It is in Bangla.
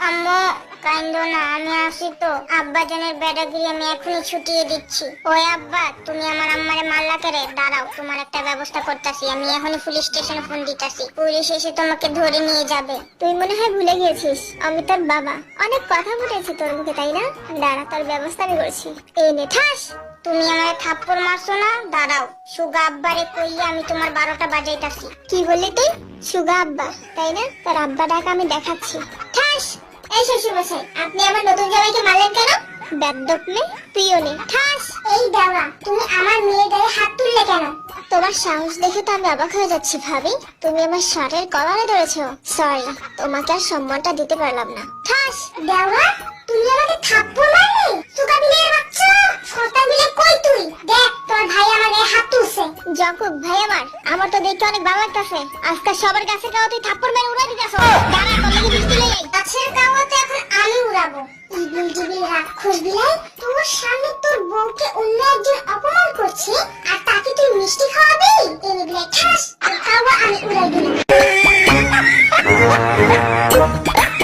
আম্মু কাইন্দো না, আমি আসি তো। আব্বা জানের বেড়াগিরি আমি এখনই ছুটিয়ে দিচ্ছি। ওই আব্বা, তুমি আমার আম্মারে মারলা কেরে? দাঁড়াও, তোমার একটা ব্যবস্থা করতেছি। আমি এখনই পুলিশ স্টেশনে ফোন দিতেছি, পুলিশ এসে তোমাকে ধরে নিয়ে যাবে। তুই মনে হয় ভুলে গিয়েছিস আমি তোর বাবা। অনেক কথা ফুটেছি তোর মুখে, তাই না? দাঁড়া, তোর ব্যবস্থা আমি করছি। এই নে ঠাস। তুমি আমারে থাপ্পড় মারছো না? দাঁড়াও, সুগা আব্বারে কইলে আমি তোমার 12টা বাজাইতাছি। কি বললি তুই? সুগা আব্বা, তাই না? তোর আব্বা ডাক আমি দেখাচ্ছি। ঠাস। এই শ্বশুরমশাই, আপনি আমার নতুন জামাইকে মারলেন কেন? বেদ্যপ নে, তুইও নে। ঠাস। এই দেওয়া, তুমি আমার মেয়ের গায়ে হাত তুললে কেন? তোমার সাহস দেখে তো আমি অবাক হয়ে যাচ্ছি ভাবি। তুমি আমার শার্টের কলারে ধরেছো। সরি, তোমাকে আর সম্মানটা দিতে পারলাম না। ঠাস। দেওয়া, তুমি আমাকে থাপ্পড় মারলে? সুগা বিলের বাচ্চা, শয়তান বিলে কই তুই? দেখ, তোর ভাই আমার গায়ে হাত তুলছে। জাকুব ভাই আমার তো দেখতে অনেক ভালো লাগতাছে। আজকে সবার কাছে কাও তুই থাপ্পড় মেরে উড়াই দিতাছ। দাঁড়া, তোর লাগি বৃষ্টি লই আই। গাছের কাওয়াতে এখন আমি উড়াবো। ইবলিস জিবিল রাক্ষস বিলাই, তোর সামনে তোর বউকে অন্য একজন